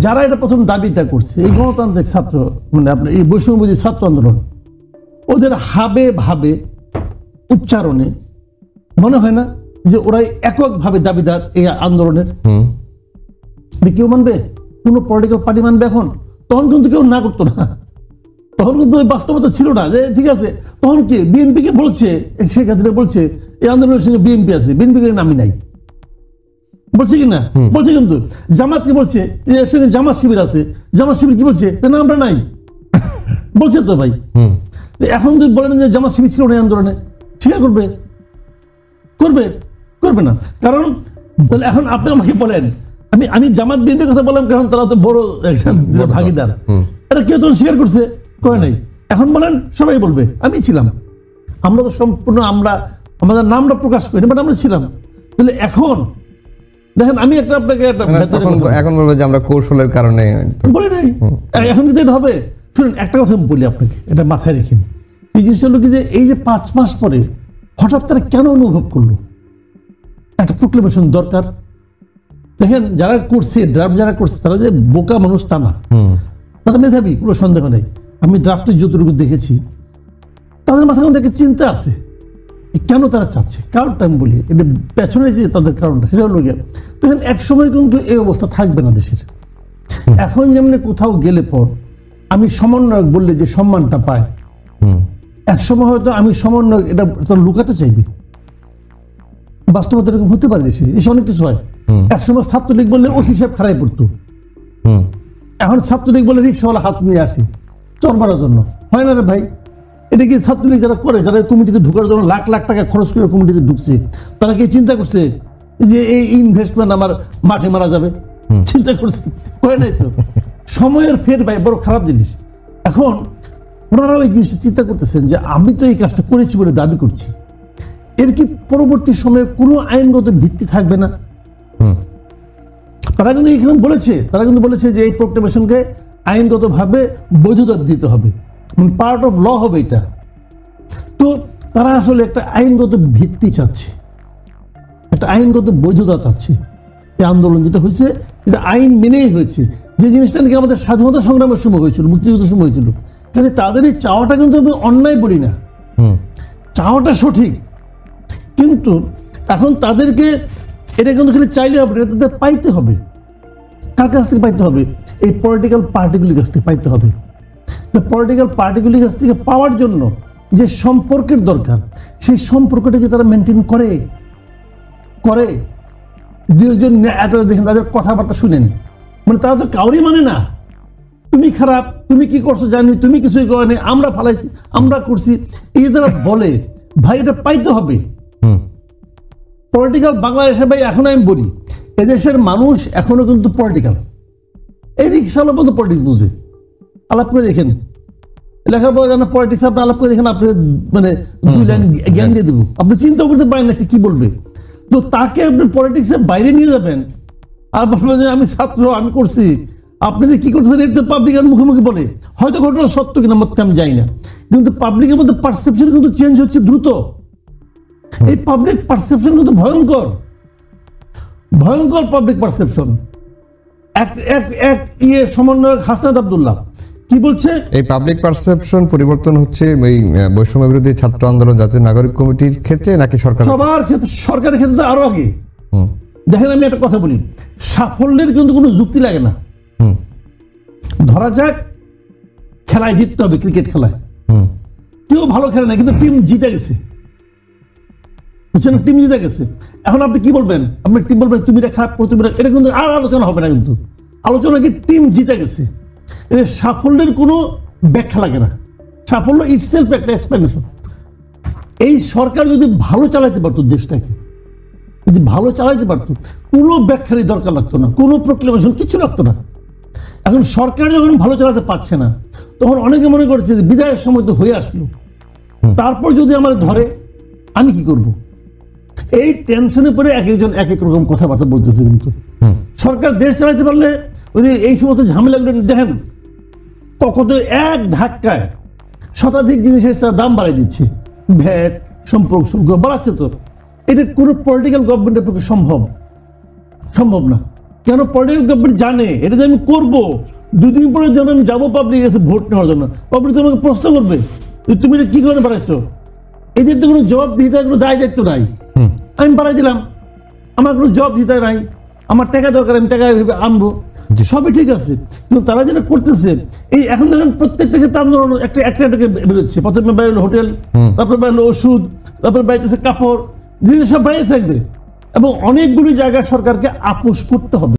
যারা এটা প্রথম দাবিটা করছে, এই গণতান্ত্রিক ছাত্র মানে আপনার এই বৈষম্যবিরোধী ছাত্র আন্দোলন, ওদের হাবে ভাবে উচ্চারণে মনে হয় না যে ওরাই এককভাবে দাবিদার এই আন্দোলনের? কেউ মানবে? কোন পলিটিক্যাল পার্টি মানবে এখন? তখন কিন্তু কেউ না করতো না, তখন কিন্তু ওই বাস্তবতা ছিল না যে ঠিক আছে। তখন কি বিএনপিকে বলছে, শেখ হাসিনা বলছে এই আন্দোলনের সঙ্গে বিএনপি আছে, বিএনপিকে নামি নাই বলছে কি না? বলছে। কিন্তু জামাত কি বলছে? এর সঙ্গে জামাত শিবির আছে, জামাত শিবির কি বলছে? না আমরা নাই বলছে তো ভাই। এখন যদি বলেন যে জামাত শিবির ছিল না আন্দোলনে, স্বীকার করবে? করবে? করবে না। কারণ তাহলে এখন আপনি আমাকে বলেন, আমি জামাত বিএনপির কথা বললাম কারণ তারা তো বড় ভাগিদার, এটা কেউ তখন স্বীকার করছে? করে নাই। এখন বলেন, সবাই বলবে আমি ছিলাম। আমরা তো সম্পূর্ণ আমরা আমাদের নামটা প্রকাশ করি, বাট আমরা ছিলাম। তাহলে এখন দেখেন আমি একটা আপনাকে এখন বলবো যে আমরা কৌশলের কারণে বলি নাই, এখন কিন্তু এটা হবে। শুনুন একটা কথা আমি বলি আপনাকে, এটা মাথায় রেখেন। এই জিনিসটা হলো কি যে এই যে 5 মাস পরে হঠাৎ তারা কেন অনুভব করলো একটা প্রোক্লেমেশন দরকার? দেখেন যারা করছে, ড্রাফট যারা করছে, তারা যে বোকা মানুষ তা না, তারা মেধাবী, কোনো সন্দেহ নেই। আমি ড্রাফটে যতটুকু দেখেছি তাদের মাথায় মধ্যে একটা চিন্তা আছে কেন তারা চাচ্ছে। কারণটা আমি বলি, এটা পেছনে যে তাদের কারণটা সেটা হলো গিয়ে দেখেন এক সময় কিন্তু এই অবস্থা থাকবে না দেশের। এখন যেমন কোথাও গেলে পর আমি সমন্বয়ক বললে যে সম্মানটা পায়, এক সময় হয়তো আমি সমন্বয়ক এটা লুকাতে চাইবি। বাস্তবতা এরকম হতে পারে দেশে, এসে অনেক কিছু হয়। একসময় ছাত্রলীগ বললে ওসি সাহেব খারাই পড়তো, এখন ছাত্রলীগ বলে রিক্সাওয়ালা হাত নিয়ে আসে চর মারার জন্য। হয় না রে ভাই? এটা কি ছাত্রলীগ যারা করে, যারা কমিটিতে ঢুকার জন্য লাখ লাখ টাকা খরচ করে কমিটিতে ঢুকছে, তারা কি চিন্তা করছে যে এই ইনভেস্টমেন্ট আমার মাঠে মারা যাবে? চিন্তা করছে? হয় নাই তো। সময়ের ফের ভাই বড় খারাপ জিনিস। এখন ওনারা ওই জিনিসটা চিন্তা করতেছেন যে আমি তো এই কাজটা করেছি বলে দাবি করছি, এর কি পরবর্তী সময়ে কোনো আইনগত ভিত্তি থাকবে না? তারা কিন্তু এখানে বলেছে, তারা কিন্তু বলেছে যে এই প্রোক্লেমেশনকে আইনগতভাবে বৈধতা দিতে হবে, পার্ট অফ ল হবে এটা। তো তারা আসলে একটা আইনগত ভিত্তি চাচ্ছে, একটা আইনগত বৈধতা চাচ্ছে। এই আন্দোলন যেটা হয়েছে এটা আইন মেনেই হয়েছে, যে জিনিসটা নাকি আমাদের স্বাধীনতা সংগ্রামের সময় হয়েছিল, মুক্তিযুদ্ধের সময় হয়েছিল। কাজে তাদের এই চাওয়াটা কিন্তু আমি অন্যায় বলি না, চাওয়াটা সঠিক। কিন্তু এখন তাদেরকে এটা কিন্তু খালি চাইলে হবে না, তাদের পাইতে হবে। কার কাছ থেকে পাইতে হবে? এই পলিটিক্যাল পার্টিগুলির কাছ থেকে পাইতে হবে। পলিটিক্্যাল পার্টিগুলির কাছ থেকে পাওয়ার জন্য যে সম্পর্কের দরকার, সেই সম্পর্কটাকে তারা মেনটেন করে করে দুই একজন দেখেন তাদের কথাবার্তা শুনেন, মানে তারা তো কাউরই মানে না। তুমি খারাপ, তুমি কি করছো জানি, তুমি কিছুই করেনি, আমরা ফালাইছি, আমরা করছি, এই যারা বলে ভাই এটা পাইতে হবে। পলিটিক্যাল বাংলাদেশে ভাই এখন আমি বলি এদেশের মানুষ এখনো কিন্তু পলিটিক্যাল, এই রিক্সাওয়ালা পর্যন্ত পলিটিক্স বুঝে। আলাপ করে দেখেন, লেখাপড়া জানা পলিটিক্স, আপনি আলাপ করে দেখেন, আপনি মানে 2 লাইন জ্ঞান দিয়ে দেবো, আপনি চিন্তা করতে পারেন না সে কি বলবে। তো তাকে আপনি পলিটিক্সের বাইরে নিয়ে যাবেন আর বলবেন যে আমি ছাত্র, আমি করছি, আপনি যে কি করতেছেন এটা তো পাবলিকের মুখোমুখি বলে। হয়তো ঘটনা সত্য কিনা মধ্যে আমি জানি না, কিন্তু পাবলিকের মধ্যে পারসেপশন কিন্তু চেঞ্জ হচ্ছে দ্রুত। এই পাবলিক পারসেপশন কিন্তু ভয়ঙ্কর, ভয়ঙ্কর পাবলিক পারসেপশন। এক সমন্বয়ক হাসনাত আব্দুল্লাহ কি বলছে, এই পাবলিক পারসেপশন পরিবর্তন হচ্ছে এই বৈষম্য বিরোধী ছাত্র আন্দোলন জাতীয় নাগরিক কমিটির ক্ষেত্রে নাকি সরকার? সবার ক্ষেত্রে, সরকারের ক্ষেত্রে তো আরো আগে। দেখেন আমি একটা কথা বলি, সাফল্যের কিন্তু কোনো যুক্তি লাগে না। ধরা যাক খেলায় জিততে হবে, ক্রিকেট খেলায় কেউ ভালো খেলে না কিন্তু টিম জিতে গেছে, বুঝছেন, টিম জিতে গেছে। এখন আপনি কি বলবেন? আপনি টিম বলবেন তুমি এটা খারাপ করো, তুমি এটা কিন্তু আর আলোচনা হবে না। কিন্তু আলোচনা কি টিম জিতে গেছে, এদের সাফল্যের কোনো ব্যাখ্যা লাগে না। সাফল্য ইটসেলফ একটা এক্সপ্লেনেশন। এই সরকার যদি ভালো চালাইতে পারতো, দেশটাকে যদি ভালো চালাইতে পারতো, কোনো ব্যাখ্যারই দরকার লাগতো না, কোনো প্রোক্লেমেশন কিছু লাগতো না। এখন সরকার যখন ভালো চালাতে পারছে না, তখন অনেকে মনে করছে যে বিদায়ের সময় তো হয়ে আসলো, তারপর যদি আমার ধরে আমি কি করব? এই টেনশনে পড়ে এক একজন এক এক রকম কথাবার্তা বলতেছে। কিন্তু সরকার দেশ চালাইতে পারলে ওই এই সমস্ত ঝামেলাগুলো দেখেন, কত এক ধাক্কায় শতাধিক জিনিসের দাম বাড়াই দিচ্ছে, ভ্যাট, সম্পর্ক শুল্ক বাড়াচ্ছে। তো এটা কোনো পলিটিক্যাল গভর্নমেন্টের পক্ষে সম্ভব না। কেন পলিটিক্যাল গভর্নমেন্ট জানে এটা যে আমি করবো, দুদিন পরে যেন আমি যাবো পাবলিক কাছে ভোট নেওয়ার জন্য, পাবলিক আমাকে প্রশ্ন করবে যে তুমি এটা কি করে বাড়াইছো, এদের তো কোনো জবাব দিতে কোনো দায় দায়িত্ব নাই। আমি বাড়াই দিলাম, আমার কোনো জবাব দিতে নাই, আমার টাকা দরকার, আমি টাকা আনবো, সবই ঠিক আছে। কিন্তু তারা যেটা করতেছে, এই এখন দেখেন প্রত্যেকটা ক্ষেত্রে আন্দোলন একটা বেরোচ্ছে। প্রথমে বাইরে হোটেল, তারপরে বাইরে ওষুধ, তারপরে বাইরেছে কাপড়, জিনিস সব বাইরে থাকবে এবং অনেকগুলি জায়গায় সরকারকে আপোষ করতে হবে।